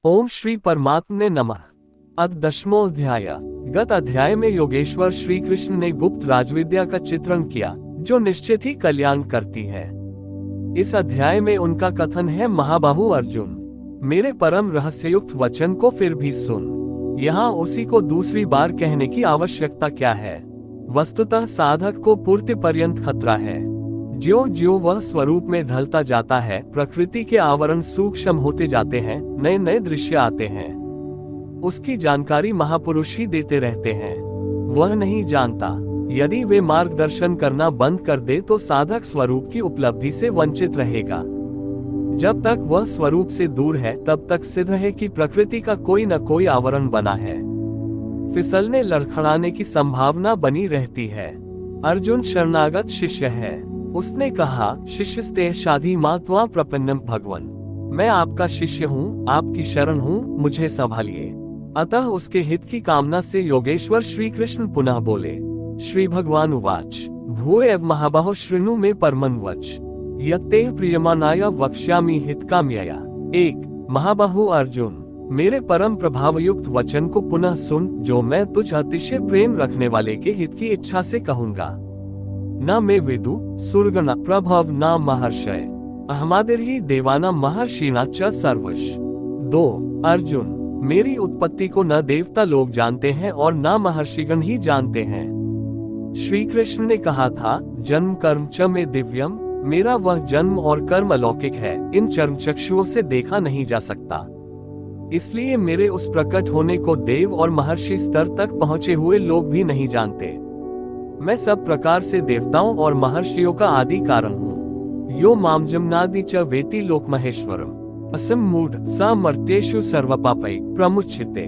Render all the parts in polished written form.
ओम श्री परमात्मने नमः। अथ 10वां अध्याय। गत अध्याय में योगेश्वर श्री कृष्ण ने गुप्त राजविद्या का चित्रण किया जो निश्चित ही कल्याण करती है। इस अध्याय में उनका कथन है, महाबाहु अर्जुन, मेरे परम रहस्ययुक्त वचन को फिर भी सुन। यहाँ उसी को दूसरी बार कहने की आवश्यकता क्या है? वस्तुतः साधक को पूर्ति पर्यंत खतरा है। ज्यों ज्यों वह स्वरूप में ढलता जाता है, प्रकृति के आवरण सूक्ष्म होते जाते हैं, नए नए दृश्य आते हैं। उसकी जानकारी महापुरुष ही देते रहते हैं। वह नहीं जानता। यदि वे मार्गदर्शन करना बंद कर दे तो साधक स्वरूप की उपलब्धि से वंचित रहेगा। जब तक वह स्वरूप से दूर है तब तक सिद्ध है कि प्रकृति का कोई न कोई आवरण बना है। फिसलने लड़खड़ाने की संभावना बनी रहती है। अर्जुन शरणागत शिष्य है। उसने कहा, शिष्यस्ते शाधि मात्वा प्रपन्नम भगवन, मैं आपका शिष्य हूँ, आपकी शरण हूँ, मुझे संभालिए। अतः उसके हित की कामना से योगेश्वर श्री कृष्ण पुनः बोले। श्री भगवान उवाच, भूय महाबाहो शृणु मे परमं वच, यत्ते प्रियमानाय वक्ष्यामि हितकाम्यया। 1 महाबाहु अर्जुन, मेरे परम प्रभावयुक्त वचन को पुनः सुन, जो मैं तुझ अतिशय प्रेम रखने वाले के हित की इच्छा से कहूंगा। न मे विदु सुरगण प्रभव न महर्षय, अहमादिर्हि देवाना महर्षिणा च सर्वश। 2 अर्जुन, मेरी उत्पत्ति को न देवता लोग जानते हैं और न महर्षिगण ही जानते हैं। श्री कृष्ण ने कहा था, जन्म कर्म च में दिव्यम, मेरा वह जन्म और कर्म अलौकिक है, इन चर्म चक्षुओं से देखा नहीं जा सकता। इसलिए मेरे उस प्रकट होने को देव और महर्षि स्तर तक पहुँचे हुए लोग भी नहीं जानते। मैं सब प्रकार से देवताओं और महर्षियों का आदि कारण हूँ। यो माम जमनादि च वेति लोक महेश्वरम, असम मूढ़ स मर्त्येषु सर्वपापै प्रमुच्यते।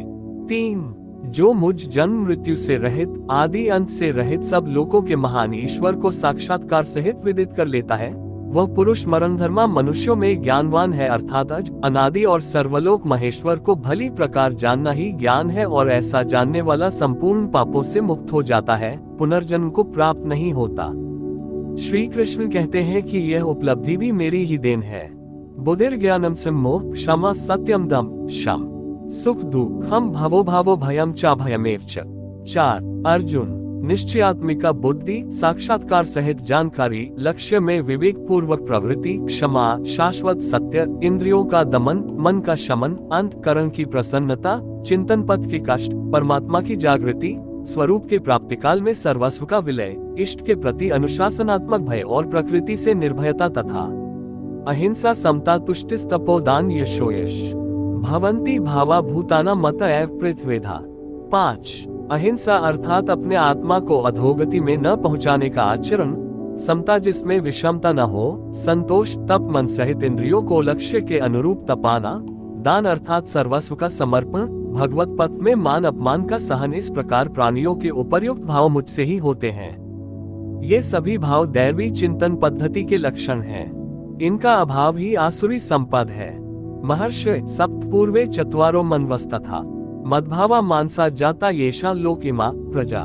3 जो मुझ जन्म मृत्यु से रहित, आदि अंत से रहित सब लोकों के महान ईश्वर को साक्षात्कार सहित विदित कर लेता है, वह पुरुष मरणधर्मा मनुष्यों में ज्ञानवान है, अर्थात अनादि और सर्वलोक महेश्वर को भली प्रकार जानना ही ज्ञान है, और ऐसा जानने वाला संपूर्ण पापों से मुक्त हो जाता है, पुनर्जन्म को प्राप्त नहीं होता। श्री कृष्ण कहते हैं कि यह उपलब्धि भी मेरी ही देन है। बुद्धिर ज्ञानम सम्मोह क्षमा सत्यम दम शम, सुख दुखम भवो भावो भयम चा भयमेव च। 4 अर्जुन, निश्चयात्मिका बुद्धि, साक्षात्कार सहित जानकारी, लक्ष्य में विवेक पूर्वक प्रवृत्ति, क्षमा, शाश्वत सत्य, इंद्रियों का दमन, मन का शमन, अंतकरण की प्रसन्नता, चिंतन पथ के कष्ट, परमात्मा की जागृति, स्वरूप के प्राप्ति काल में सर्वस्व का विलय, इष्ट के प्रति अनुशासनात्मक भय और प्रकृति से निर्भयता तथा अहिंसा, समता, तुष्टिस, तपोदान, यशोयश भवन्ति भावा भूताना मत एव पृथ्वेधा। 5 अहिंसा अर्थात अपने आत्मा को अधोगति में न पहुंचाने का आचरण, समता जिसमें विषमता न हो, संतोष, तप मन सहित इंद्रियों को लक्ष्य के अनुरूप तपाना, दान अर्थात सर्वस्व का समर्पण, भगवत पथ में मान अपमान का सहन। इस प्रकार प्राणियों के उपर्युक्त भाव मुझसे ही होते हैं। ये सभी भाव दैवी चिंतन पद्धति के लक्षण हैं। इनका अभाव ही आसुरी संपद है। महर्षि सप्त पूर्वे चत्वारो मनवस्ता था, मद्भावा मानसा जाता येषा लोकिमा प्रजा।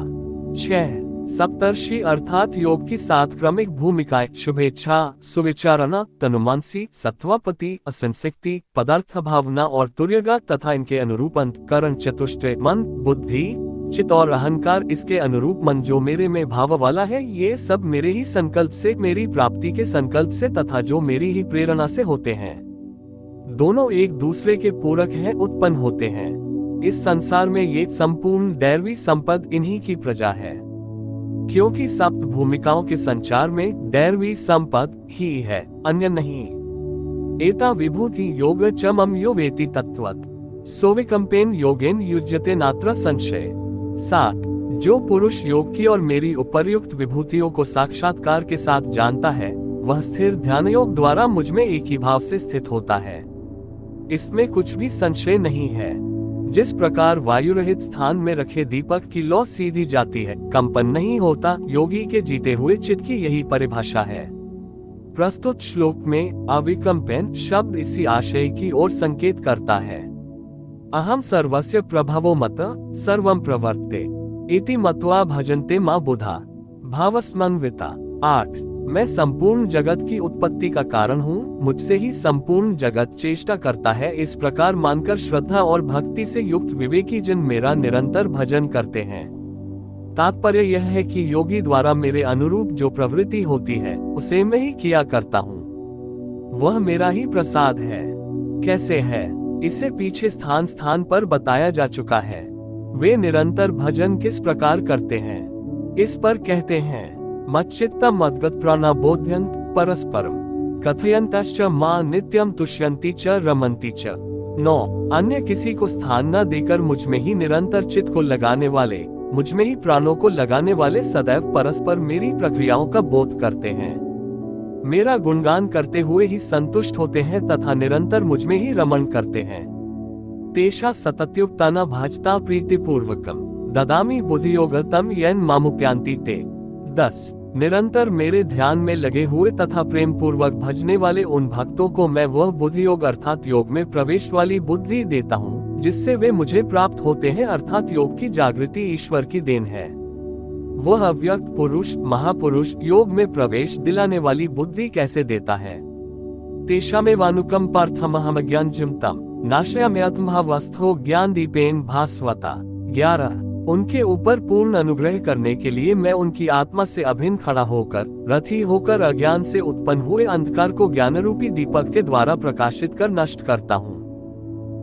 6 सप्तर्षि अर्थात योग की 7 क्रमिक भूमिकाएं, शुभेच्छा, सुविचारणा, तनुमानसी, सत्वापति, असंशक्ति, पदार्थ भावना और तुर्यगा तथा इनके अनुरूप अंतकरण, चतुष्टय, मन, बुद्धि, चित्त और अहंकार, इसके अनुरूप मन जो मेरे में भाव वाला है, ये सब मेरे ही संकल्प से, मेरी प्राप्ति के संकल्प से तथा जो मेरी ही प्रेरणा से होते हैं। दोनों एक दूसरे के पूरक हैं, उत्पन्न होते हैं। इस संसार में ये संपूर्ण दैवी संपद इन्हीं की प्रजा है, क्योंकि सप्त भूमिकाओं के संचार में दैवी संपद ही है, अन्य नहीं। एता विभूति योग च मम यो वेति तत्वत्, सोविकंपेन योगेन युज्यते नात्र संशय। 7 जो पुरुष योग की और मेरी उपर्युक्त विभूतियों को साक्षात्कार के साथ जानता है, वह स्थिर ध्यान योग द्वारा मुझ में एक ही भाव से स्थित होता है। इसमें कुछ भी संशय नहीं है। जिस प्रकार वायु रहित स्थान में रखे दीपक की लौ सीधी जाती है, कंपन नहीं होता, योगी के जीते हुए चित्त की यही परिभाषा है। प्रस्तुत श्लोक में अविकंपन शब्द इसी आशय की ओर संकेत करता है। अहम सर्वस्य प्रभवो मत सर्वं प्रवर्ते इति मत्वा भजन्ते मा बुधा भावस्मन्विता। 8 मैं संपूर्ण जगत की उत्पत्ति का कारण हूँ, मुझसे ही संपूर्ण जगत चेष्टा करता है। इस प्रकार मानकर श्रद्धा और भक्ति से युक्त विवेकी जन मेरा निरंतर भजन करते हैं। तात्पर्य यह है कि योगी द्वारा मेरे अनुरूप जो प्रवृत्ति होती है उसे मैं ही किया करता हूँ, वह मेरा ही प्रसाद है। कैसे है, इसे पीछे स्थान स्थान पर बताया जा चुका है। वे निरंतर भजन किस प्रकार करते हैं, इस पर कहते हैं, मच्चित्तम मद्गत प्राणाबोध्यंत परस्परम कथयन्तश्च मां नित्यम तुष्यन्ति च रमन्ति च। 9 अन्य किसी को स्थान न देकर मुझ में ही निरंतर चित्त को लगाने वाले, मुझ में ही प्राणों को लगाने वाले सदैव परस्पर मेरी प्रक्रियाओं का बोध करते हैं, मेरा गुणगान करते हुए ही संतुष्ट होते हैं तथा निरंतर मुझ में ही रमण करते हैं। तेषा सततयुक्ताना भाजता प्रीतिपूर्वकम ददामि बुद्धियोगतम येन मामुप्यान्ति ते। 10 निरंतर मेरे ध्यान में लगे हुए तथा प्रेम पूर्वक भजने वाले उन भक्तों को मैं वह बुद्धियोग अर्थात योग में प्रवेश वाली बुद्धि देता हूँ, जिससे वे मुझे प्राप्त होते हैं, अर्थात योग की जागृति ईश्वर की देन है। वह अव्यक्त पुरुष महापुरुष योग में प्रवेश दिलाने वाली बुद्धि कैसे देता है। तेषामेवानुकं पार्थमहमज्ञानजं नाशयाम्यत्महावस्थो ज्ञान दीपेन भास्वता। 11 उनके ऊपर पूर्ण अनुग्रह करने के लिए मैं उनकी आत्मा से अभिन्न खड़ा होकर रथी होकर अज्ञान से उत्पन्न हुए अंधकार को ज्ञानरूपी दीपक के द्वारा प्रकाशित कर नष्ट करता हूँ।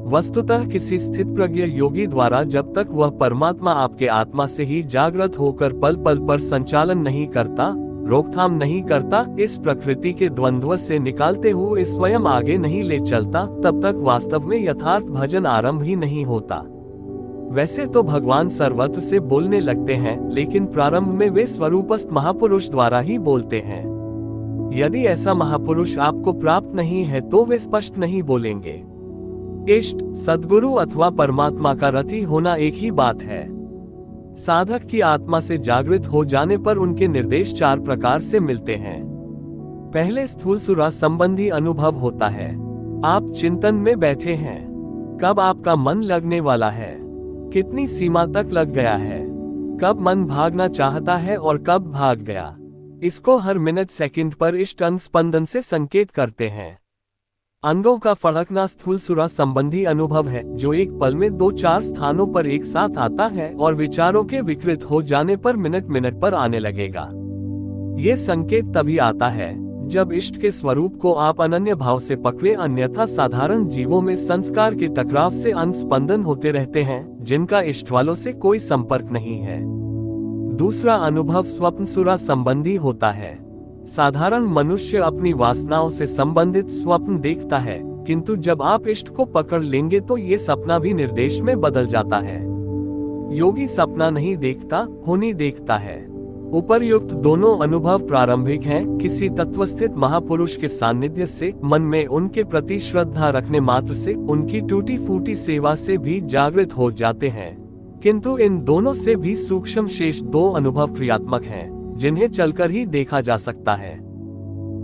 वस्तुतः किसी स्थित प्रज्ञ योगी द्वारा जब तक वह परमात्मा आपके आत्मा से ही जागृत होकर पल पल पर संचालन नहीं करता, रोकथाम नहीं करता, इस प्रकृति के द्वंद्व से निकालते हुए स्वयं आगे नहीं ले चलता, तब तक वास्तव में यथार्थ भजन आरंभ ही नहीं होता। वैसे तो भगवान सर्वत्र से बोलने लगते हैं, लेकिन प्रारंभ में वे स्वरूपस्थ महापुरुष द्वारा ही बोलते हैं। यदि ऐसा महापुरुष आपको प्राप्त नहीं है तो वे स्पष्ट नहीं बोलेंगे। इष्ट सद्गुरु अथवा परमात्मा का रथी होना एक ही बात है। साधक की आत्मा से जागृत हो जाने पर उनके निर्देश 4 प्रकार से मिलते हैं। पहले स्थूल सुरा संबंधी अनुभव होता है। आप चिंतन में बैठे हैं, कब आपका मन लगने वाला है, कितनी सीमा तक लग गया है, कब मन भागना चाहता है और कब भाग गया, इसको हर मिनट सेकंड पर इष्ट अंग स्पंदन से संकेत करते हैं। अंगों का फड़कना स्थूल सुरा संबंधी अनुभव है, जो एक पल में 2-4 स्थानों पर एक साथ आता है और विचारों के विकृत हो जाने पर मिनट मिनट पर आने लगेगा। ये संकेत तभी आता है जब इष्ट के स्वरूप को आप अनन्य भाव से पकड़े, अन्यथा साधारण जीवों में संस्कार के टकराव से अंग स्पंदन होते रहते हैं, जिनका इष्ट वालों से कोई संपर्क नहीं है। दूसरा अनुभव स्वप्न सुरा संबंधी होता है। साधारण मनुष्य अपनी वासनाओं से संबंधित स्वप्न देखता है, किंतु जब आप इष्ट को पकड़ लेंगे तो ये सपना भी निर्देश में बदल जाता है। योगी सपना नहीं देखता, होनी देखता है। उपर्युक्त दोनों अनुभव प्रारंभिक हैं, किसी तत्वस्थित महापुरुष के सानिध्य से, मन में उनके प्रति श्रद्धा रखने मात्र से, उनकी टूटी फूटी सेवा से भी जागृत हो जाते हैं। किंतु इन दोनों से भी सूक्ष्म शेष 2 अनुभव क्रियात्मक हैं, जिन्हें चलकर ही देखा जा सकता है।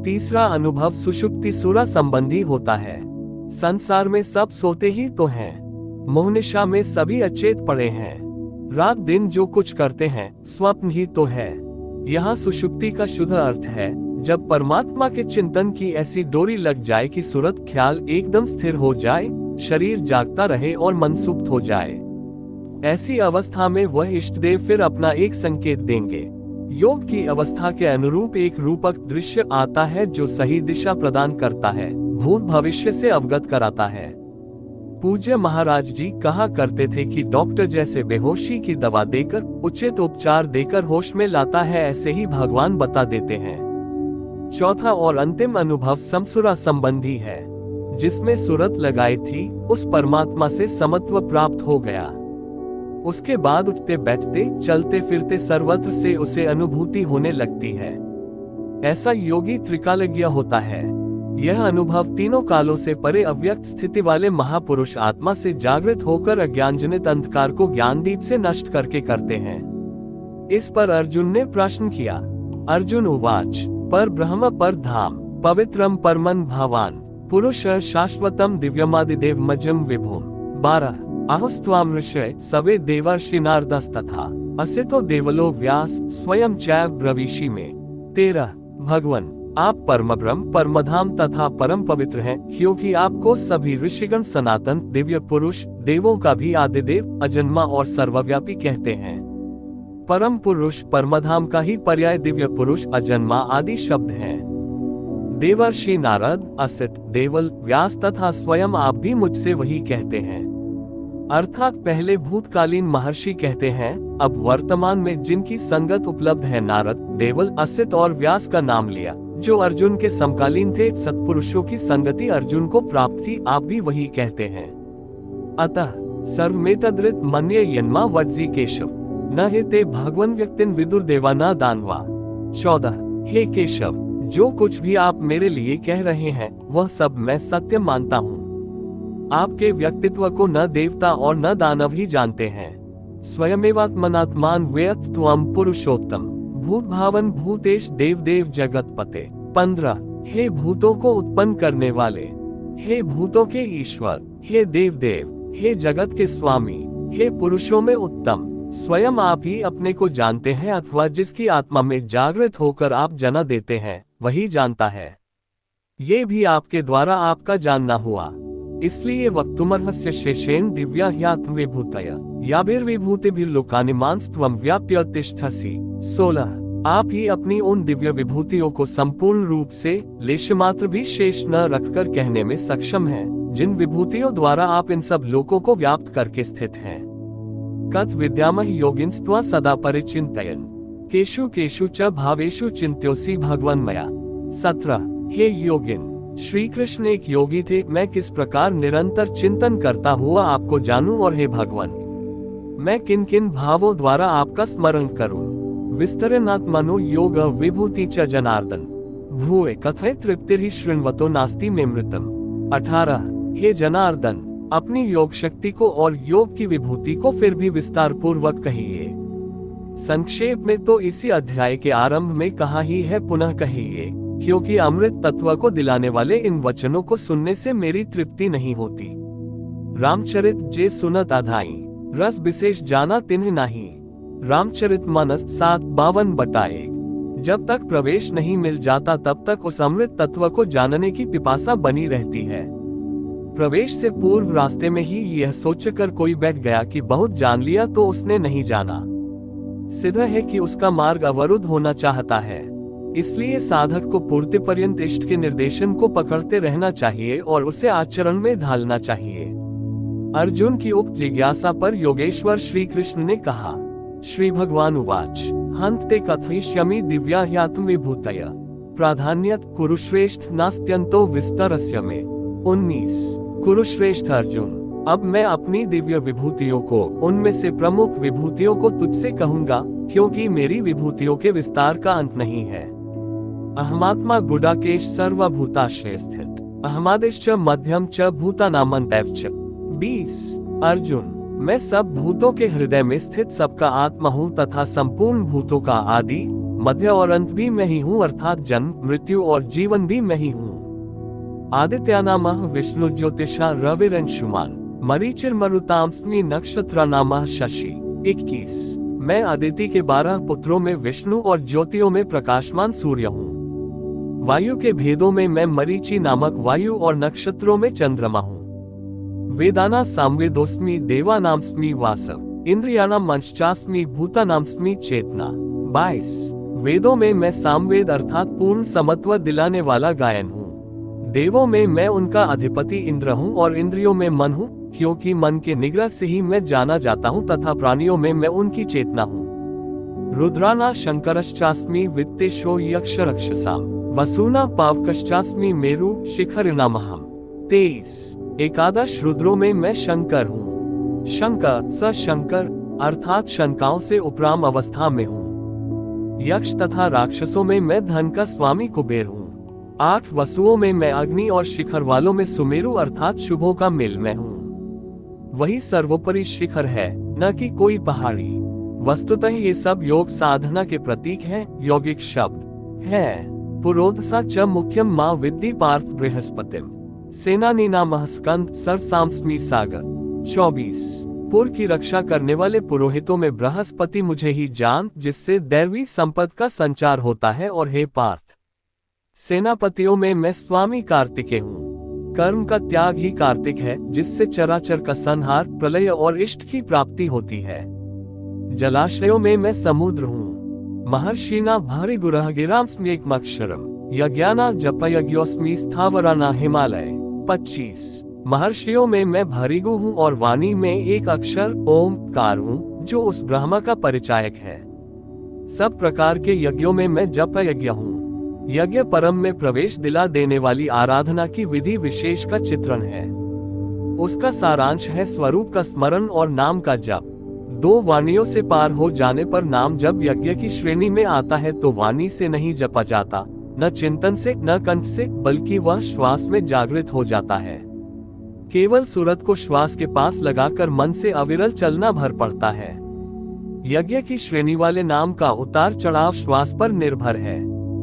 तीसरा अनुभव सुषुप्ति सुरा संबंधी होता है। संसार में सब सोते ही तो हैं, मोहनिशा में सभी अचेत पड़े हैं, रात दिन जो कुछ करते हैं स्वप्न ही तो है। यहाँ सुषुप्ति का शुद्ध अर्थ है जब परमात्मा के चिंतन की ऐसी डोरी लग जाए कि सूरत ख्याल एकदम स्थिर हो जाए, शरीर जागता रहे और मन सुप्त हो जाए। ऐसी अवस्था में वह इष्टदेव फिर अपना एक संकेत देंगे। योग की अवस्था के अनुरूप एक रूपक दृश्य आता है जो सही दिशा प्रदान करता है, भूत भविष्य से अवगत कराता है। पूज्य महाराज जी कहा करते थे कि डॉक्टर जैसे बेहोशी की दवा देकर, उचित उपचार देकर होश में लाता है, ऐसे ही भगवान बता देते हैं। चौथा और अंतिम अनुभव समसुरा संबंधी है। जिसमें सूरत लगाई थी उस परमात्मा से समत्व प्राप्त हो गया। उसके बाद उठते बैठते चलते फिरते सर्वत्र से उसे अनुभूति होने लगती है। ऐसा योगी त्रिकालज्ञ होता है। यह अनुभव तीनों कालों से परे अव्यक्त स्थिति वाले महापुरुष आत्मा से जागृत होकर अज्ञानजनित अंधकार को ज्ञानदीप से नष्ट करके करते हैं। इस पर अर्जुन ने प्रश्न किया। अर्जुन उवाच पर ब्रह्म पर धाम पवित्रम परमन भावान पुरुष शाश्वतम दिव्यमादिदेव मजम विभुम। 12 अहस्त्वाम ऋषय सवे देवर्षिनार्दस्तथा असितो देवलो व्यास स्वयं चैव ब्रवीषि में। 13 भगवान, आप परम ब्रह्म, परमधाम तथा परम पवित्र हैं, क्योंकि आपको सभी ऋषिगण सनातन दिव्य पुरुष, देवों का भी आदिदेव, अजन्मा और सर्वव्यापी कहते हैं। परम पुरुष परमधाम का ही पर्याय दिव्य पुरुष, अजन्मा आदि शब्द हैं। देवर्षि नारद, असित, देवल, व्यास तथा स्वयं आप भी मुझसे वही कहते हैं। अर्थात पहले भूतकालीन महर्षि कहते हैं, अब वर्तमान में जिनकी संगत उपलब्ध है, नारद, देवल, असित और व्यास का नाम लिया, जो अर्जुन के समकालीन थे। सत्पुरुषों की संगति अर्जुन को प्राप्त थी, आप भी वही कहते हैं। अतः सर्वमेतद्रित मन्ये यन्मा वज्जी केशव, न हे ते भगवन व्यक्तिन विदुर देवा न दानवा। 14। हे केशव, जो कुछ भी आप मेरे लिए कह रहे हैं वह सब मैं सत्य मानता हूँ। आपके व्यक्तित्व को न देवता और न दानव ही जानते हैं। स्वयमेवात्मनात्मान वेत्त त्वं पुरुषोत्तम, भूत भावन भूतेश देव देव जगत पते। 15। हे भूतों को उत्पन्न करने वाले, हे भूतों के ईश्वर, हे देव देव, हे जगत के स्वामी, हे पुरुषों में उत्तम, स्वयं आप ही अपने को जानते हैं, अथवा जिसकी आत्मा में जागृत होकर आप जना देते हैं वही जानता है। ये भी आपके द्वारा आपका जानना हुआ। इसलिए वक्तुमर्हस्य शेषेण दिव्या ह्यात्म विभूतय याभिर्विभूतिभिर्लोकानिमांस्त्वं व्याप्य तिष्ठसि। 16। आप ही अपनी उन दिव्य विभूतियों को संपूर्ण रूप से लेशमात्र भी शेष न रखकर कहने में सक्षम हैं, जिन विभूतियों द्वारा आप इन सब लोकों को व्याप्त करके स्थित हैं। कथ विद्यामहि योगिंस्त्वा सदा परिचिन्तयन् केषु केषु च भावेषु चिन्त्योऽसि भगवन्मया। 17। हे योगिन, श्री कृष्ण एक योगी थे, मैं किस प्रकार निरंतर चिंतन करता हुआ आपको जानूं, और हे भगवान, मैं किन किन भावों द्वारा आपका स्मरण करूं। विस्तरणात्मनो योग विभूति च जनार्दन, भूय कथय तृप्तिर्हि शृण्वतो नास्ति मे मृतम। 18। हे जनार्दन, अपनी योग शक्ति को और योग की विभूति को फिर भी विस्तार पूर्वक कहिए। संक्षेप में तो इसी अध्याय के आरंभ में कहा ही है, पुनः कहिए, क्योंकि अमृत तत्व को दिलाने वाले इन वचनों को सुनने से मेरी तृप्ति नहीं होती। रामचरित जे सुनत आधाई, रस विशेष जाना तिन्ह नाही। रामचरित मानस 7:52। जब तक प्रवेश नहीं मिल जाता तब तक उस अमृत तत्व को जानने की पिपासा बनी रहती है। प्रवेश से पूर्व रास्ते में ही यह सोचकर कोई बैठ गया कि बहुत जान लिया तो उसने नहीं जाना, सिद्ध है कि उसका मार्ग अवरुद्ध होना चाहता है। इसलिए साधक को पूर्ति पर्यंत इष्ट के निर्देशन को पकड़ते रहना चाहिए और उसे आचरण में ढालना चाहिए। अर्जुन की उक्त जिज्ञासा पर योगेश्वर श्री कृष्ण ने कहा, श्री भगवान उवाच, हंत ते कथयिष्यामि दिव्या ह्यात्म विभूतय प्राधान्यत कुरुश्रेष्ठ नास्त्यंतो विस्तरस्य में। 19। कुरुश्रेष्ठ अर्जुन, अब मैं अपनी दिव्य विभूतियों को, उनमें से प्रमुख विभूतियों को तुझसे कहूंगा, क्योंकि मेरी विभूतियों के विस्तार का अंत नहीं है। अहमात्मा गुडाकेश सर्वभूताश्रय स्थित, अहमादिश्च मध्यम च भूतानामन्तैव च। 20। अर्जुन, मैं सब भूतों के हृदय में स्थित सबका आत्मा हूँ तथा संपूर्ण भूतों का आदि, मध्य और अंत भी मैं ही हूँ, अर्थात जन्म, मृत्यु और जीवन भी मैं ही हूँ। आदित्यानामः विष्णु ज्योतिषा रविरंशुमान मरीचिर्मरुतांस्मि नक्षत्रानामः शशि। 21। मैं अदिति के 12 पुत्रों में विष्णु और ज्योतियों में प्रकाशमान सूर्य हूँ। वायु के भेदों में मैं मरीचि नामक वायु और नक्षत्रों में चंद्रमा हूँ। वेदाना सामवेदोस्मि देवानामस्मि वासव इंद्रियाणाम मंचास्मि भूतानामस्मि चेतना। 22। वेदों में मैं सामवेद अर्थात पूर्ण समत्व दिलाने वाला गायन हूँ। देवों में मैं उनका अधिपति इंद्र हूँ और इंद्रियों में मन हूँ, क्योंकि मन के निग्रह से ही मैं जाना जाता हूँ तथा प्राणियों में मैं उनकी चेतना हूँ। रुद्राना शंकरश्चास्मि वित्तेशो यक्ष रक्षसाम वसूना पावकश्चास्मि मेरु शिखरिणामहम। 23। एकादश रुद्रों में मैं शंकर हूँ। शंकर स शंकर अर्थात शंकाओं से उपराम अवस्था में हूँ। यक्ष तथा राक्षसों में मैं धन का स्वामी कुबेर हूँ। 8 वसुओं में मैं अग्नि और शिखर वालों में सुमेरु अर्थात शुभों का मेल मैं हूँ। वही सर्वोपरि शिखर है, न कि कोई पहाड़ी। वस्तुतः ये सब योग साधना के प्रतीक हैं, यौगिक शब्द है। पुरोधसा च मुख्यम मां विद्धि पार्थ बृहस्पतिम सेनानीनामः स्कंद सरसाम्स्मि सागर। 24। पुर की रक्षा करने वाले पुरोहितों में बृहस्पति मुझे ही जान, जिससे दैवी संपद का संचार होता है, और हे पार्थ, सेनापतियों में मैं स्वामी कार्तिकेय हूँ। कर्म का त्याग ही कार्तिक है, जिससे चराचर का संहार, प्रलय और इष्ट की प्राप्ति होती है। जलाशयों में मैं समुद्र हूँ। महर्षिना भारी गुरह गिराम्स्मि एकमक्षरम यज्ञाना जपयज्ञोस्मि स्थावराना हिमालय। 25। महर्षियों में मैं भृगु हूँ और वाणी में एक अक्षर ओमकार हूँ, जो उस ब्रह्मा का परिचायक है। सब प्रकार के यज्ञों में मैं जप यज्ञ हूँ। यज्ञ परम में प्रवेश दिला देने वाली आराधना की विधि विशेष का चित्रण है। उसका सारांश है स्वरूप का स्मरण और नाम का जप। 2 वाणियों से पार हो जाने पर नाम जब यज्ञ की श्रेणी में आता है तो वाणी से नहीं जपा जाता, न चिंतन से, न कंठ से, बल्कि वह श्वास में जागृत हो जाता है। केवल सूरत को श्वास के पास लगाकर मन से अविरल चलना भर पड़ता है। यज्ञ की श्रेणी वाले नाम का उतार चढ़ाव श्वास पर निर्भर है।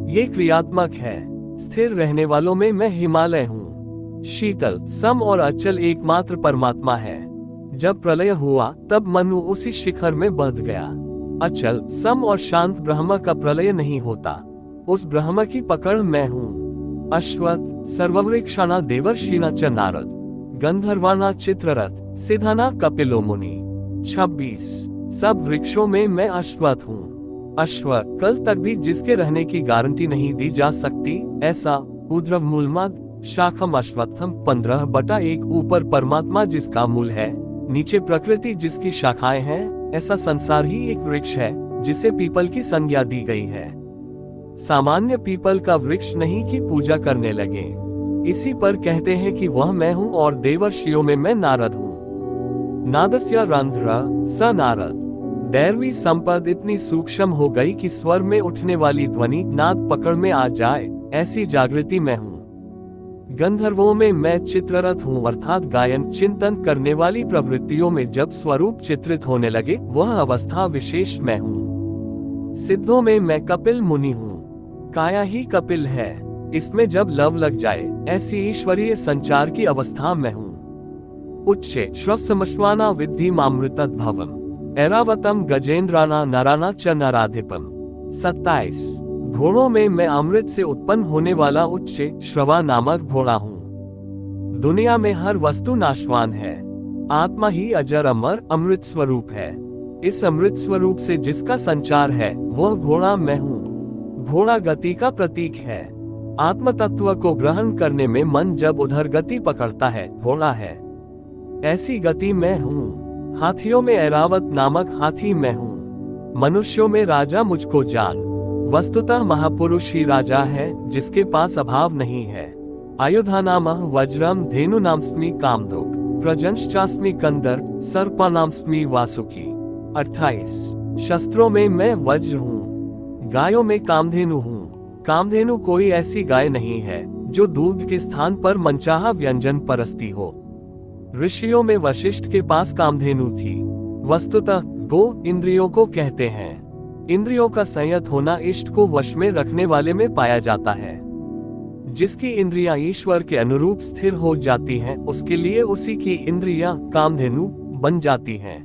ये क्रियात्मक है। स्थिर रहने वालों में मैं हिमालय हूँ। शीतल, सम और अचल एकमात्र परमात्मा है। जब प्रलय हुआ तब मनु उसी शिखर में बंध गया। अचल, सम और शांत ब्रह्म का प्रलय नहीं होता। उस ब्रह्म की पकड़ मैं हूँ। अश्वत्थ, सर्ववृक्षाना देवर्षिना च नारद, गंधर्वाना चित्ररथ, सिद्धाना कपिलो मुनि। 26। सब वृक्षों में मैं अश्वत्थ हूँ। अश्व, कल तक भी जिसके रहने की गारंटी नहीं दी जा सकती, ऐसा। उद्रव मूलमद शाखम अश्वत्थम 15/1। ऊपर परमात्मा जिसका मूल है, नीचे प्रकृति जिसकी शाखाएं हैं, ऐसा संसार ही एक वृक्ष है जिसे पीपल की संज्ञा दी गई है। सामान्य पीपल का वृक्ष नहीं की पूजा करने लगे। इसी पर कहते हैं कि वह मैं हूँ और देवर्षियों में मैं नारद हूँ। नादस्य रंध्र स नारद। दैवी संपद इतनी सूक्ष्म हो गई कि स्वर में उठने वाली ध्वनि नाद पकड़ में आ जाए, ऐसी जागृति में हूँ। गंधर्वों में मैं चित्ररथ हूँ, अर्थात गायन चिंतन करने वाली प्रवृत्तियों में जब स्वरूप चित्रित होने लगे, वह अवस्था विशेष मैं हूँ। सिद्धों में मैं कपिल मुनि हूँ। काया ही कपिल है, इसमें जब लव लग जाए, ऐसी ईश्वरीय संचार की अवस्था में हूँ। उच्चे श्रवसमश्वाना विद्धि मामृतत भवम, ऐरावतम गजेंद्राना नराना च नराधिपम। 27। घोड़ों में मैं अमृत से उत्पन्न होने वाला उच्चे श्रवा नामक घोड़ा हूँ। दुनिया में हर वस्तु नाशवान है, आत्मा ही अजर अमर अमृत स्वरूप है। इस अमृत स्वरूप से जिसका संचार है, वह घोड़ा मैं हूँ। घोड़ा गति का प्रतीक है। आत्म तत्व को ग्रहण करने में मन जब उधर गति पकड़ता है, घोड़ा है। ऐसी गति मैं हूँ। हाथियों में ऐरावत नामक हाथी मैं हूँ। मनुष्यों में राजा मुझको जान। वस्तुतः महापुरुष ही राजा है, जिसके पास अभाव नहीं है। आयुधानामः वज्रम धेनुनाम्स्मि कामधुक, प्रजंश्चास्मि कंदर, सर्पानाम्स्मि वासुकी। 28। शस्त्रों में मैं वज्र हूँ। गायों में कामधेनु हूँ। कामधेनु कोई ऐसी गाय नहीं है जो दूध के स्थान पर मनचाहा व्यंजन परसती हो। ऋषियों में वशिष्ठ के पास कामधेनु थी। वस्तुतः गो इंद्रियों को कहते हैं। इंद्रियों का संयत होना इष्ट को वश में रखने वाले में पाया जाता है। जिसकी इंद्रियां ईश्वर के अनुरूप स्थिर हो जाती हैं, उसके लिए उसी की इंद्रियां कामधेनु बन जाती हैं।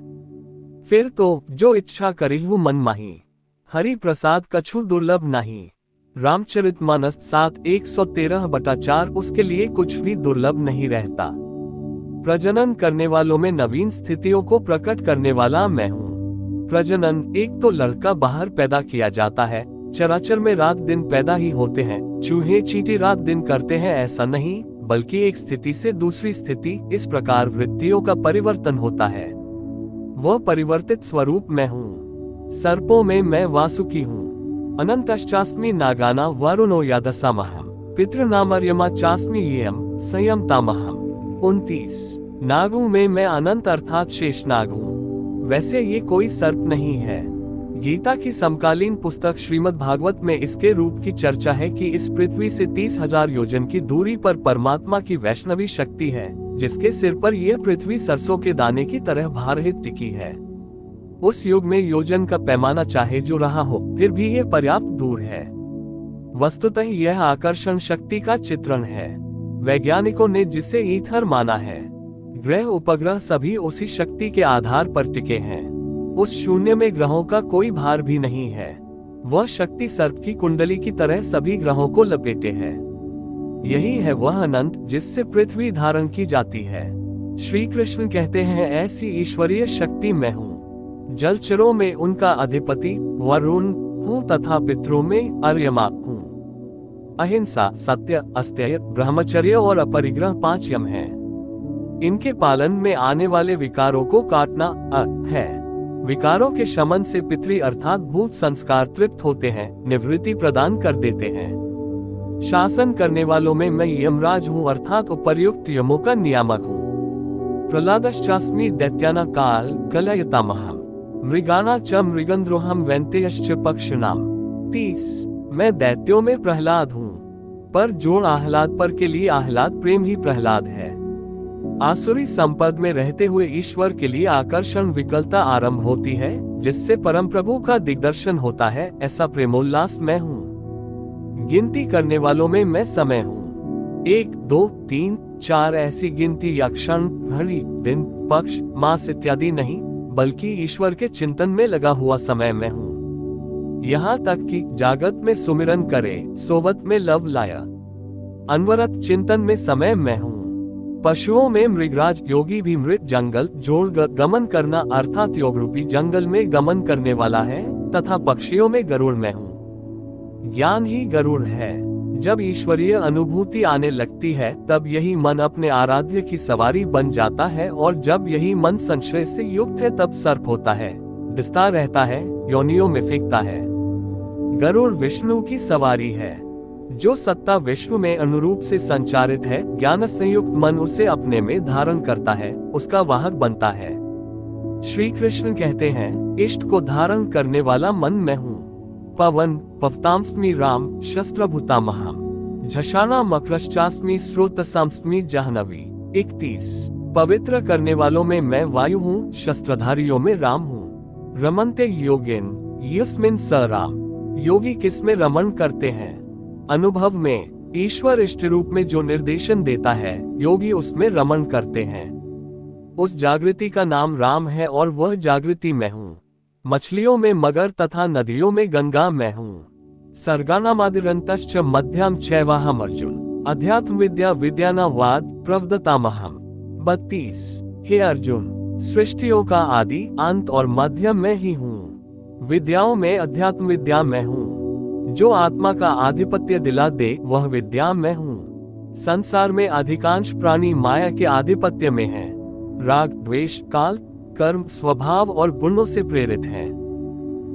फिर तो जो इच्छा करिहु मन माही, हरि प्रसाद कछु दुर्लभ नहीं। रामचरितमानस 7:113/4। उसके लिए कुछ भी दुर्लभ नहीं रहता। प्रजनन करने वालों में नवीन स्थितियों को प्रकट करने वाला मैं हूँ। प्रजनन, एक तो लड़का बाहर पैदा किया जाता है। चराचर में रात दिन पैदा ही होते हैं। चूहे चींटी रात दिन करते हैं, ऐसा नहीं, बल्कि एक स्थिति से दूसरी स्थिति, इस प्रकार वृत्तियों का परिवर्तन होता है। वह परिवर्तित स्वरूप मैं हूँ। सर्पों में मैं वासुकी हूँ। अनंतश्चास्मि नागाना वरुणो यादसामहम, पितृनामर्यमा चास्मि येयम संयमतामहम। 29। नागों में मैं अनंत अर्थात शेषनाग हूँ। वैसे ये कोई सर्प नहीं है। गीता की समकालीन पुस्तक श्रीमद् भागवत में इसके रूप की चर्चा है कि इस पृथ्वी से 30,000 योजन की दूरी पर परमात्मा की वैष्णवी शक्ति है, जिसके सिर पर यह पृथ्वी सरसों के दाने की तरह भारहित टिकी है। उस युग में योजन का पैमाना चाहे जो रहा हो, फिर भी यह पर्याप्त दूर है। वस्तुतः यह आकर्षण शक्ति का चित्रण है। वैज्ञानिकों ने जिसे ईथर माना है। ग्रह उपग्रह सभी उसी शक्ति के आधार पर टिके हैं। उस शून्य में ग्रहों का कोई भार भी नहीं है। वह शक्ति सर्प की कुंडली की तरह सभी ग्रहों को लपेटे है। यही है वह अनंत जिससे पृथ्वी धारण की जाती है। श्री कृष्ण कहते हैं, ऐसी ईश्वरीय शक्ति मैं हूँ। जलचरों में उनका अधिपति वरुण हूँ तथा पितरों में अर्यमा हूँ। अहिंसा, सत्य, अस्तेय, ब्रह्मचर्य और अपरिग्रह 5 यम हैं। इनके पालन में आने वाले विकारों को काटना है। विकारों के शमन से पितृ अर्थात भूत संस्कार तृप्त होते हैं, निवृत्ति प्रदान कर देते हैं। शासन करने वालों में मैं यमराज हूँ अर्थात उपर्युक्त यमों का नियामक हूँ। प्रहलादश्चास्मि दैत्याना काल कलयतामहम् मृगाना च मृगंद्रोहम वैन्तेयश्च पक्षिणाम। 30 मैं दैत्यों में प्रहलाद हूँ, पर जोड़ आह्लाद पर के लिए आह्लाद प्रेम ही प्रहलाद है। आसुरी संपद में रहते हुए ईश्वर के लिए आकर्षण विकलता आरंभ होती है, जिससे परम प्रभु का दिग्दर्शन होता है। ऐसा प्रेमोल्लास मैं हूँ। गिनती करने वालों में मैं समय हूँ। 1, 2, 3, 4 ऐसी गिनती या क्षण, घड़ी, दिन, पक्ष, मास इत्यादि नहीं, बल्कि ईश्वर के चिंतन में लगा हुआ समय मैं हूँ। यहाँ तक कि जागत में सुमिरन करे, सोवत में लव लाया, अनवरत चिंतन में समय मैं हूँ। पशुओं में मृगराज, योगी भी मृग जंगल जोड़ गमन करना अर्थात योग रूपी जंगल में गमन करने वाला है, तथा पक्षियों में गरुड़ मैं हूँ। ज्ञान ही गरुड़ है। जब ईश्वरीय अनुभूति आने लगती है तब यही मन अपने आराध्य की सवारी बन जाता है, और जब यही मन संशय से युक्त है तब सर्प होता है, डिसता रहता है, योनियों में फेंकता है। गरुड़ विष्णु की सवारी है। जो सत्ता विश्व में अनुरूप से संचारित है, ज्ञान संयुक्त मन उसे अपने में धारण करता है, उसका वाहक बनता है। श्री कृष्ण कहते हैं, इष्ट को धारण करने वाला मन मैं हूँ। पवन पवतांस्मि राम शस्त्रभूतामहम् झषाणा मकरश्चास्मि स्रोतसांस्मि जाह्नवी। 31 पवित्र करने वालों में मैं वायु हूँ, शस्त्रधारियों में राम हूँ। रमन्ते योगिन यस्मिन् स राम। योगी किसमें रमण करते हैं? अनुभव में। ईश्वर इष्ट रूप में जो निर्देशन देता है, योगी उसमें रमण करते हैं। उस जागृति का नाम राम है और वह जागृति मैं हूँ। मछलियों में मगर तथा नदियों में गंगा मैं हूँ। सर्गानामादिरन्तश्च मध्यम चैवाहम् अर्जुन। अध्यात्म विद्या विद्यानावाद प्रवदतामहम्। 32 हे अर्जुन, सृष्टियों का आदि, अंत और मध्य मैं ही हूँ। विद्याओं में अध्यात्म विद्या मैं हूँ। जो आत्मा का आधिपत्य दिला दे वह विद्या मैं हूँ। संसार में अधिकांश प्राणी माया के आधिपत्य में हैं। राग, द्वेष, काल, कर्म, स्वभाव और गुणों से प्रेरित हैं।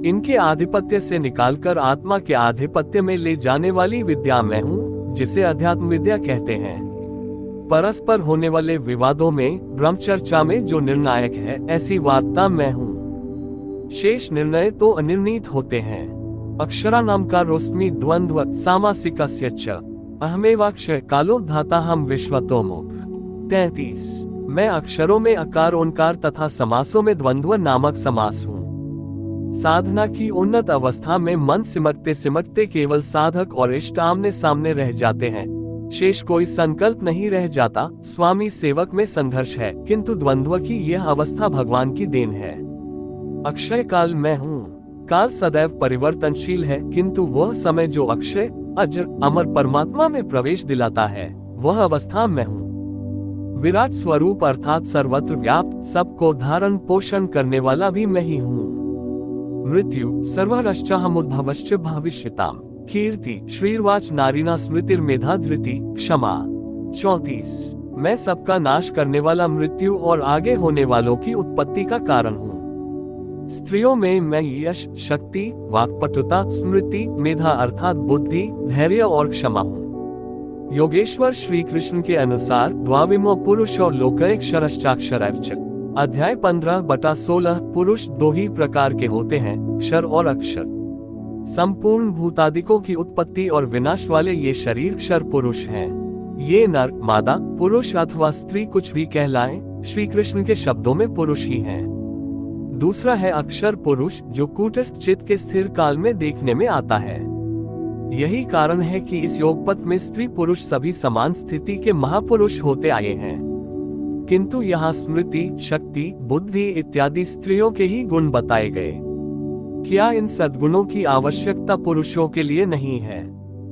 इनके आधिपत्य से निकालकर आत्मा के आधिपत्य में ले जाने वाली विद्या मैं हूँ, जिसे अध्यात्म विद्या कहते हैं। परस्पर होने वाले विवादों में, ब्रह्मचर्चा में जो निर्णायक है, ऐसी वार्ता मैं हूँ। शेष निर्णय तो अनिर्णीत होते हैं। अक्षराणाम कारोस्मि द्वंद्व सामासिकस्य च अहमेवाक्षर कालोद्धाताहम् विश्वतोमुख। 33 मैं अक्षरों में अकार, ओंकार तथा समासों में द्वंद्व नामक समास हूँ। साधना की उन्नत अवस्था में मन सिमटते सिमटते केवल साधक और इष्ट आमने सामने रह जाते हैं। शेष कोई संकल्प नहीं रह जाता। स्वामी सेवक में संघर्ष है, किंतु द्वंद्व की यह अवस्था भगवान की देन है। अक्षय काल मैं हूँ। काल सदैव परिवर्तनशील है, किंतु वह समय जो अक्षय, अजर, अमर परमात्मा में प्रवेश दिलाता है, वह अवस्था मैं हूँ। विराट स्वरूप अर्थात सर्वत्र व्याप्त, सबको धारण पोषण करने वाला भी मैं ही हूँ। मृत्यु सर्वरश्चाहमुद्भवश्च भविष्यताम्। कीर्ति श्रीर्वाच नारीणा स्मृतिर्मेधा धृति क्षमा। 34 मैं सबका नाश करने वाला मृत्यु और आगे होने वालों की उत्पत्ति का कारण हूँ। स्त्रियों में मैं यश, शक्ति, वाक्पटुता, स्मृति, मेधा अर्थात बुद्धि, धैर्य और क्षमा हूँ। योगेश्वर श्री कृष्ण के अनुसार द्वाविमो पुरुषो लोकैक्षरश्चाक्षरैश्च। अध्याय 15/16 पुरुष दो ही प्रकार के होते हैं, क्षर और अक्षर। संपूर्ण भूतादिकों की उत्पत्ति और विनाश वाले ये शरीर क्षर पुरुष हैं। ये नर, मादा, पुरुष अथवा स्त्री कुछ भी कहलाएं, श्री कृष्ण के शब्दों में पुरुष ही हैं। दूसरा है अक्षर पुरुष, जो कूटस्थ चित्त के स्थिर काल में देखने में आता है। यही कारण है कि इस योगपथ में स्त्री पुरुष सभी समान स्थिति के महापुरुष होते आए हैं, किंतु यहाँ स्मृति, शक्ति, बुद्धि इत्यादि स्त्रियों के ही गुण बताए गए। क्या इन सद्गुणों की आवश्यकता पुरुषों के लिए नहीं है?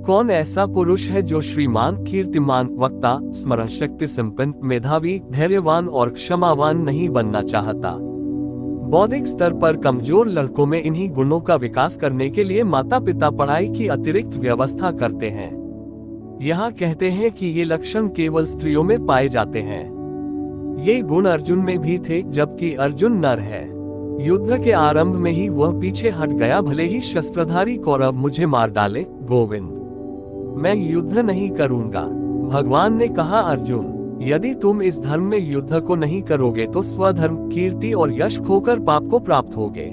कौन ऐसा पुरुष है जो श्रीमान, कीर्तिमान, वक्ता, स्मरण शक्ति संपन्न, मेधावी, धैर्यवान और क्षमावान नहीं बनना चाहता? बौद्धिक स्तर पर कमजोर लड़कों में इन्हीं गुणों का विकास करने के लिए माता पिता पढ़ाई की अतिरिक्त व्यवस्था करते हैं। यहाँ कहते हैं कि ये लक्षण केवल स्त्रियों में पाए जाते हैं। ये गुण अर्जुन में भी थे, जबकि अर्जुन नर है। युद्ध के आरंभ में ही वह पीछे हट गया, भले ही शस्त्रधारी कौरव मुझे मार डाले, गोविंद मैं युद्ध नहीं करूंगा। भगवान ने कहा, अर्जुन यदि तुम इस धर्म में युद्ध को नहीं करोगे तो स्वधर्म, कीर्ति और यश खोकर पाप को प्राप्त होगे।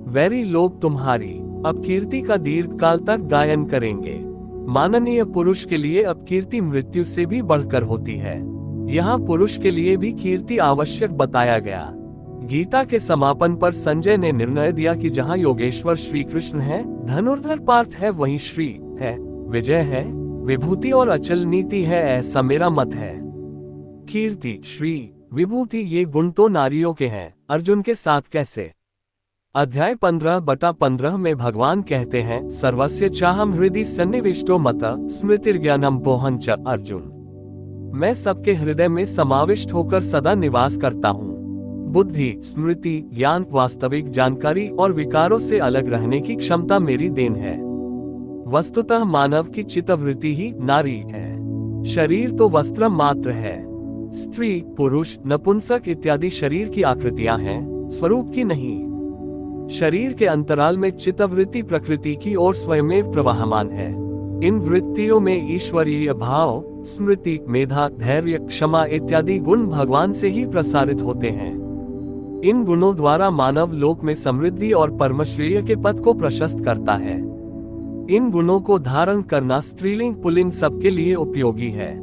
वैरी लोग तुम्हारी अपकीर्ति का दीर्घ काल तक गायन करेंगे। माननीय पुरुष के लिए अपकीर्ति मृत्यु से भी बढ़कर होती है। यहाँ पुरुष के लिए भी कीर्ति आवश्यक बताया गया। गीता के समापन पर संजय ने निर्णय दिया कि जहाँ योगेश्वर श्री कृष्ण है, धनुर्धर पार्थ है, वहीं श्री है, विजय है, विभूति और अचल नीति है, ऐसा मेरा मत है। कीर्ति, श्री, विभूति ये गुण तो नारियों के हैं, अर्जुन के साथ कैसे? अध्याय 15/15 में भगवान कहते हैं, सर्वस्य चाहम हृदि सन्निविष्टो मत स्मृतिर्ज्ञानम बोहन च अर्जुन। मैं सबके हृदय में समाविष्ट होकर सदा निवास करता हूँ। बुद्धि, स्मृति, ज्ञान, वास्तविक जानकारी और विकारों से अलग रहने की क्षमता मेरी देन है। वस्तुतः मानव की चित्तवृत्ति ही नारी है। शरीर तो वस्त्र मात्र है। स्त्री, पुरुष, नपुंसक इत्यादि शरीर की आकृतियां हैं, स्वरूप की नहीं। शरीर के अंतराल में चित्तवृत्ति प्रकृति की ओर स्वयमेव प्रवाहमान है। इन वृत्तियों में ईश्वरीय भाव, स्मृति, मेधा, धैर्य, क्षमा इत्यादि गुण भगवान से ही प्रसारित होते हैं। इन गुणों द्वारा मानव लोक में समृद्धि और परमश्रेय के पथ को प्रशस्त करता है। इन गुणों को धारण करना स्त्रीलिंग पुल्लिंग सबके लिए उपयोगी है।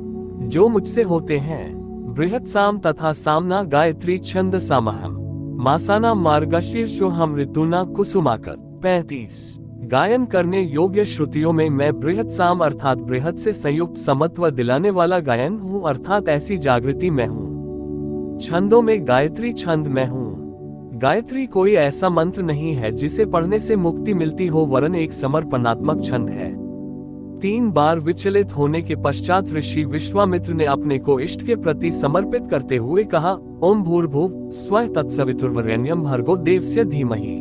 जो मुझसे होते हैं, बृहत साम तथा सामना गायत्री छंद सामहम मासाना मार्गशीर्षोहम ऋतुना कुसुमाकर। 35 गायन करने योग्य श्रुतियों में मैं बृहत साम अर्थात बृहत से संयुक्त समत्व दिलाने वाला गायन हूँ, अर्थात ऐसी जागृति मैं हूँ। छंदों में गायत्री छंद मैं हूँ। गायत्री कोई ऐसा मंत्र नहीं है जिसे पढ़ने से मुक्ति मिलती हो, वरन एक समर्पणात्मक छंद है। 3 बार विचलित होने के पश्चात ऋषि विश्वामित्र ने अपने को इष्ट के प्रति समर्पित करते हुए कहा, ओम भूर्भुव स्वः तत्सवितुर्वरेण्यं भर्गो देवस्य धीमहि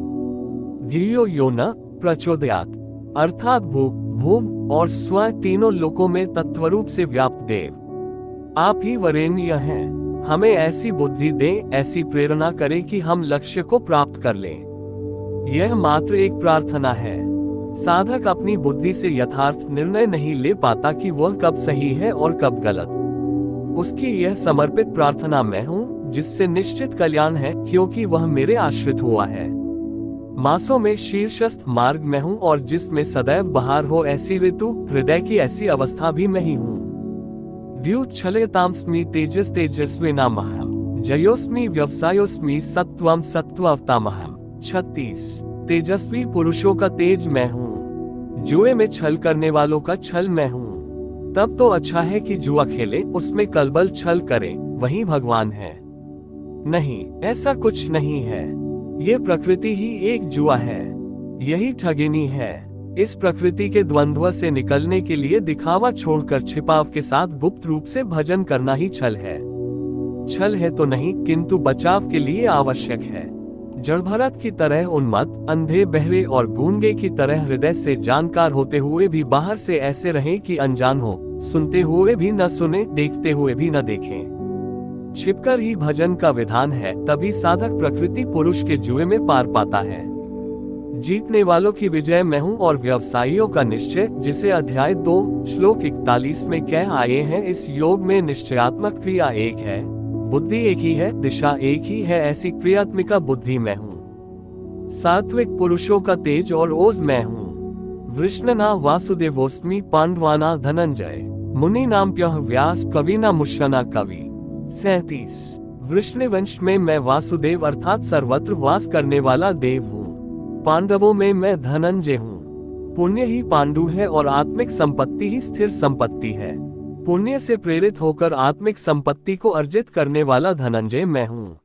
धियो यो न प्रचोदयात्। अर्थात भूप, भूव और स्व तीनों लोकों में तत्वरूप से व्याप्त देव आप ही वरेण्य हैं। हमें ऐसी बुद्धि दें, ऐसी प्रेरणा करें कि हम लक्ष्य को प्राप्त कर लें। यह मात्र एक प्रार्थना है। साधक अपनी बुद्धि से यथार्थ निर्णय नहीं ले पाता कि वह कब सही है और कब गलत। उसकी यह समर्पित प्रार्थना मैं हूँ, जिससे निश्चित कल्याण है, क्योंकि वह मेरे आश्रित हुआ है। मासों में शीर्षस्थ मार्ग मैं हूँ और जिसमें सदैव बहार हो ऐसी ऋतु, हृदय की ऐसी अवस्था भी मैं ही हूँ। द्युच्छलयतामस्मि तेजस तेजस्विनामहम् जयोस्मि व्यवसायोस्मि सत्वम सत्ववतामहम्। 36 तेजस्वी पुरुषों का तेज मैं हूँ, जुए में छल करने वालों का छल मैं हूँ। तब तो अच्छा है कि जुआ खेले, उसमें कलबल छल करे, वही भगवान है। नहीं, ऐसा कुछ नहीं है। ये प्रकृति ही एक जुआ है, यही ठगिनी है। इस प्रकृति के द्वंद्व से निकलने के लिए दिखावा छोड़कर छिपाव के साथ गुप्त रूप से भजन करना ही छल है। छल है तो नहीं, किंतु बचाव के लिए आवश्यक है। जड़भरत की तरह उन्मत्त, अंधे, बहरे और गूंगे की तरह हृदय से जानकार होते हुए भी बाहर से ऐसे रहें कि अनजान हो, सुनते हुए भी न सुने, देखते हुए भी न देखें। छिपकर ही भजन का विधान है, तभी साधक प्रकृति पुरुष के जुए में पार पाता है। जीतने वालों की विजय मैं हूँ और व्यवसायियों का निश्चय, जिसे अध्याय 2 श्लोक 41 में कह आए हैं। इस योग में निश्चयात्मक क्रिया एक है, बुद्धि एक ही है, दिशा एक ही है, ऐसी क्रियात्मिका बुद्धि मैं हूँ। सात्विक पुरुषों का तेज और ओज मैं हूँ। वृष्णना वासुदेवोस्मि पांडवाना धनंजय मुनि नाम्प्यः व्यास कविना मुश्रना कवि। 37 वृष्णवंश में मैं वासुदेव अर्थात सर्वत्र वास करने वाला देव हूँ। पांडवों में मैं धनंजय हूँ। पुण्य ही पांडु है और आत्मिक संपत्ति ही स्थिर संपत्ति है। पुण्य से प्रेरित होकर आत्मिक संपत्ति को अर्जित करने वाला धनंजय मैं हूँ।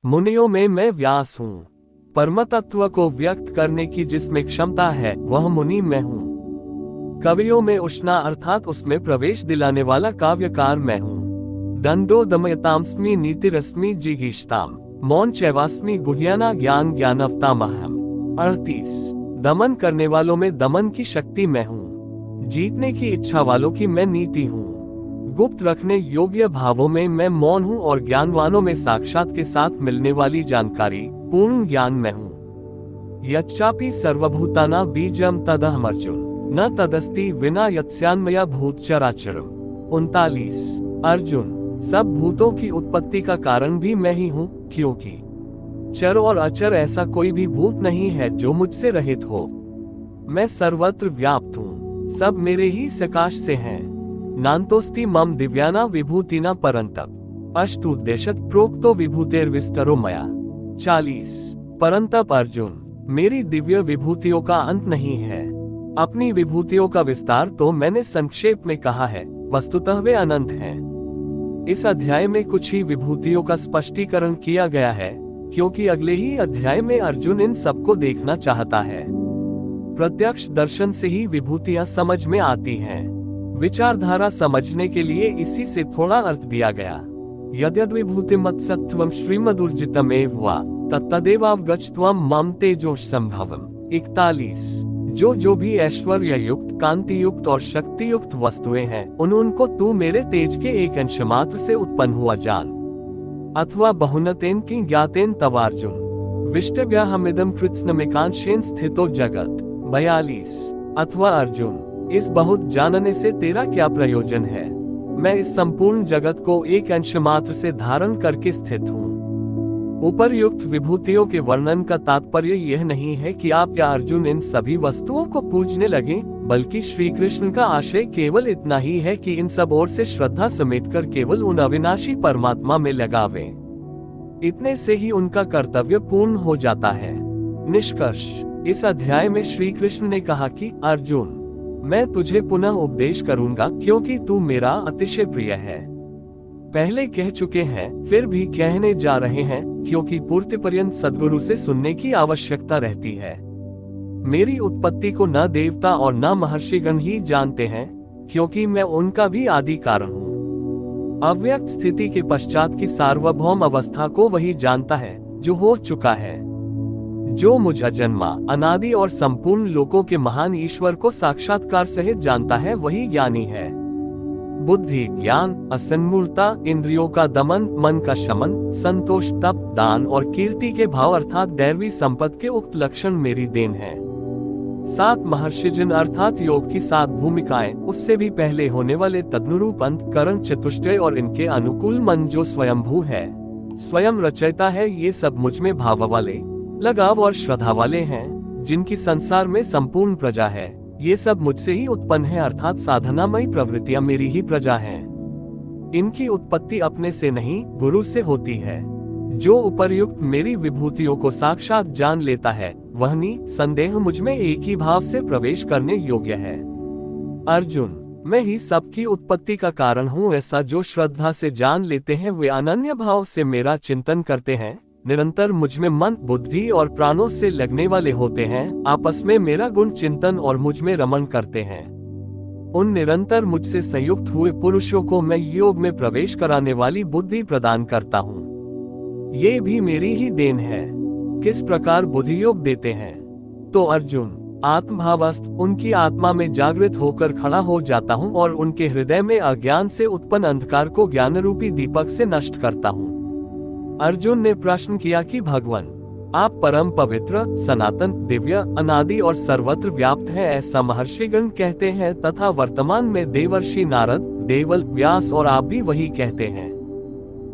मुनियों में मैं व्यास हूँ। परमतत्व को व्यक्त करने की जिसमें क्षमता है वह मुनि मैं हूँ। कवियों में उष्णा अर्थात उसमें प्रवेश दिलाने वाला काव्यकार मैं हूँ। दंडो दमयतामस्मि नीतिरस्मि जिगीषताम मौन चैवास्मि गुह्याना ज्ञान ज्ञानवतामहम। 38। दमन करने वालों में दमन की शक्ति मैं हूँ। जीतने की इच्छा वालों की मैं नीति हूँ। गुप्त रखने योग्य भावों में मैं मौन हूँ और ज्ञानवानों में साक्षात के साथ मिलने वाली जानकारी पूर्ण ज्ञान मैं हूँ। यच्चापि सर्वभूताना बीजम तदहमर्जुन न तदस्ति विना यत्स्यान्मया भूत चराचरम। 39। अर्जुन, सब भूतों की उत्पत्ति का कारण भी मैं ही हूँ, क्योंकि चर और अचर ऐसा कोई भी भूत नहीं है जो मुझसे रहित हो। मैं सर्वत्र व्याप्त हूँ, सब मेरे ही सकाश से हैं। नान्तोस्ति मम दिव्याना विभूतिना परंतप अष्टुद्देशत प्रोक्तो विभूतेर्विस्तरो मया। 40। परंतप अर्जुन, मेरी दिव्य विभूतियों का अंत नहीं है। अपनी विभूतियों का विस्तार तो मैंने संक्षेप में कहा है, वस्तुतः वे अनंत हैं। इस अध्याय में कुछ ही विभूतियों का स्पष्टीकरण किया गया है, क्योंकि अगले ही अध्याय में अर्जुन इन सबको देखना चाहता है। प्रत्यक्ष दर्शन से ही विभूतियां समझ में आती हैं। विचारधारा समझने के लिए इसी से थोड़ा अर्थ दिया गया। यद्यद्विभूतिमत्सत्त्वं श्रीमदुर्जितमेव वा तत्तदेवावगच्छत्वं मम तेजोष संभवम्। 41। जो भी ऐश्वर्य युक्त, कांति युक्त और शक्ति युक्त वस्तुएं हैं, उनको तू मेरे तेज के एक अंश मात्र से उत्पन्न हुआ जान। अथवा बहुनतेन की ज्ञातेन तवार्जुन विष्टव्याहमिदं कृत्स्नमेकांशेन स्थितो जगत। 42। अथवा अर्जुन, इस बहुत जानने से तेरा क्या प्रयोजन है? मैं इस संपूर्ण जगत को एक अंश मात्र से धारण करके स्थित हूँ। उपर्युक्त विभूतियों के वर्णन का तात्पर्य यह नहीं है कि आप या अर्जुन इन सभी वस्तुओं को पूजने लगें, बल्कि श्री कृष्ण का आशय केवल इतना ही है कि इन सब ओर से श्रद्धा समेटकर केवल उन अविनाशी परमात्मा में लगावें। इतने से ही उनका कर्तव्य पूर्ण हो जाता है। निष्कर्ष, इस अध्याय में श्री कृष्ण ने कहा कि अर्जुन, मैं तुझे पुनः उपदेश करूंगा क्योंकि तू मेरा अतिशय प्रिय है। पहले कह चुके हैं, फिर भी कहने जा रहे हैं, क्योंकि पूर्ति पर्यंत सद्गुरु से सुनने की आवश्यकता रहती है। मेरी उत्पत्ति को न देवता और न महर्षिगण ही जानते हैं, क्योंकि मैं उनका भी आदि कारण हूँ। अव्यक्त स्थिति के पश्चात की सार्वभौम अवस्था को वही जानता है जो हो चुका है। जो मुझ अजन्मा, अनादि और संपूर्ण लोकों के महान ईश्वर को साक्षात्कार सहित जानता है वही ज्ञानी है। बुद्धि, ज्ञान, असन्मूलता, इंद्रियों का दमन, मन का शमन, संतोष, तप, दान और कीर्ति के भाव अर्थात दैवी संपत्ति के उक्त लक्षण मेरी देन है। 7 महर्षिजन अर्थात योग की 7 भूमिकाएं, उससे भी पहले होने वाले तदनुरूप अंतःकरण, चतुष्टय और इनके अनुकूल मन जो स्वयंभू है, स्वयं रचयिता है, ये सब मुझ में भाव वाले, लगाव और श्रद्धा वाले हैं, जिनकी संसार में संपूर्ण प्रजा है। ये सब मुझसे ही उत्पन्न है, अर्थात साधनामयी प्रवृत्तियां मेरी ही प्रजा हैं। इनकी उत्पत्ति अपने से नहीं, गुरु से होती है। जो उपर्युक्त मेरी विभूतियों को साक्षात जान लेता है, वह निसंदेह मुझ में एक ही भाव से प्रवेश करने योग्य है। अर्जुन, मैं ही सबकी उत्पत्ति का कारण हूँ, ऐसा जो श्रद्धा से जान लेते हैं वे अनन्य भाव से मेरा चिंतन करते हैं, निरंतर मुझ में मन, बुद्धि और प्राणों से लगने वाले होते हैं, आपस में मेरा गुण चिंतन और मुझ में रमण करते हैं। उन निरंतर मुझसे संयुक्त हुए पुरुषों को मैं योग में प्रवेश कराने वाली बुद्धि प्रदान करता हूँ। ये भी मेरी ही देन है। किस प्रकार बुद्धि योग देते हैं? तो अर्जुन, आत्मभावस्थ उनकी आत्मा में जागृत होकर खड़ा हो जाता हूँ और उनके हृदय में अज्ञान से उत्पन्न अंधकार को ज्ञान रूपी दीपक से नष्ट करता हूँ। अर्जुन ने प्रश्न किया कि भगवान, आप परम पवित्र, सनातन, दिव्य, अनादि और सर्वत्र व्याप्त हैं, ऐसा महर्षिगण कहते हैं तथा वर्तमान में देवर्षि नारद, देवल, व्यास और आप भी वही कहते हैं।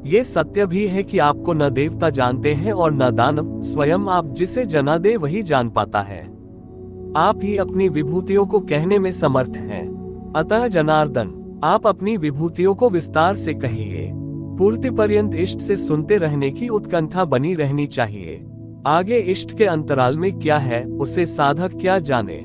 ये सत्य भी है कि आपको न देवता जानते हैं और न दानव, स्वयं आप जिसे जना दे वही जान पाता है। आप ही अपनी विभूतियों को कहने में समर्थ हैं। अतः जनार्दन, आप अपनी विभूतियों को विस्तार से कहिए। पूर्ति पर्यंत इष्ट से सुनते रहने की उत्कंठा बनी रहनी चाहिए। आगे इष्ट के अंतराल में क्या है, उसे साधक क्या जाने।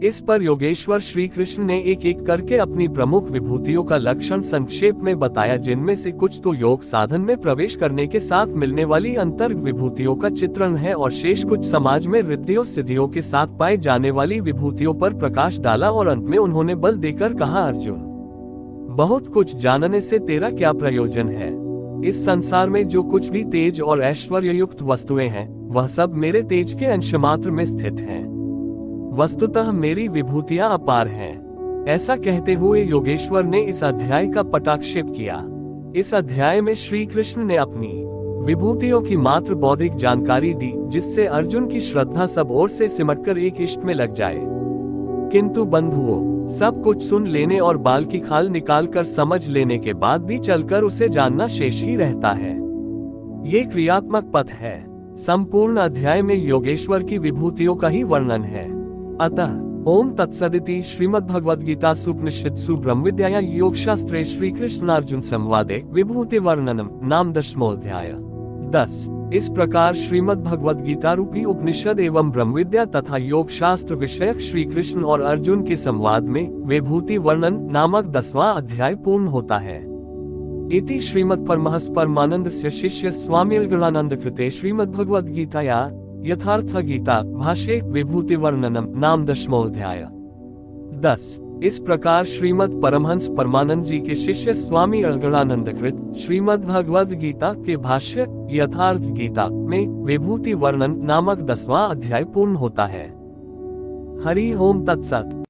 इस पर योगेश्वर श्री कृष्ण ने एक एक करके अपनी प्रमुख विभूतियों का लक्षण संक्षेप में बताया, जिनमें से कुछ तो योग साधन में प्रवेश करने के साथ मिलने वाली अंतर्ग विभूतियों का चित्रण है और शेष कुछ समाज में रिद्धियों सिद्धियों के साथ पाए जाने वाली विभूतियों पर प्रकाश डाला। और अंत में उन्होंने बल देकर कहा, अर्जुन, बहुत कुछ जानने से तेरा क्या प्रयोजन है। इस संसार में जो कुछ भी तेज और ऐश्वर्य युक्त वस्तुएं हैं, वह सब मेरे तेज के अंश मात्र में स्थित हैं। वस्तुतः मेरी विभूतियां अपार हैं। ऐसा कहते हुए योगेश्वर ने इस अध्याय का पटाक्षेप किया। इस अध्याय में श्री कृष्ण ने अपनी विभूतियों की मात्र बौद्धिक जानकारी दी, जिससे अर्जुन की श्रद्धा सब ओर से सिमटकर एक इष्ट में लग जाए। किंतु बंधुओं, सब कुछ सुन लेने और बाल की खाल निकालकर समझ लेने के बाद भी चलकर उसे जानना शेष ही रहता है। ये क्रियात्मक पथ है। संपूर्ण अध्याय में योगेश्वर की विभूतियों का ही वर्णन है। अतः ओम तत्सदिति श्रीमद्भगवद्गीतासु उपनिषत्सु ब्रह्मविद्यायां योगशास्त्रे श्री कृष्णार्जुन संवादे विभूति वर्णनम नाम 10वां। 10 इस प्रकार श्रीमद्भगवद्गीता रूपी उपनिषद एवं ब्रह्मविद्या तथा योग शास्त्र विषयक श्री कृष्ण और अर्जुन के संवाद में विभूति वर्णन नामक 10वां अध्याय पूर्ण होता है। इति श्रीमद्परमहंस परमानंदस्य शिष्य स्वामी गणानंद कृते श्रीमद्भगवद्गीताया यथार्थ गीता भाष्ये विभूति वर्णनम नाम 10वां। 10 इस प्रकार श्रीमद् परमहंस परमानंद जी के शिष्य स्वामी गणानंद कृत श्रीमद् भगवद गीता के भाष्य यथार्थ गीता में विभूति वर्णन नामक 10वां अध्याय पूर्ण होता है। हरि ओम तत्सत।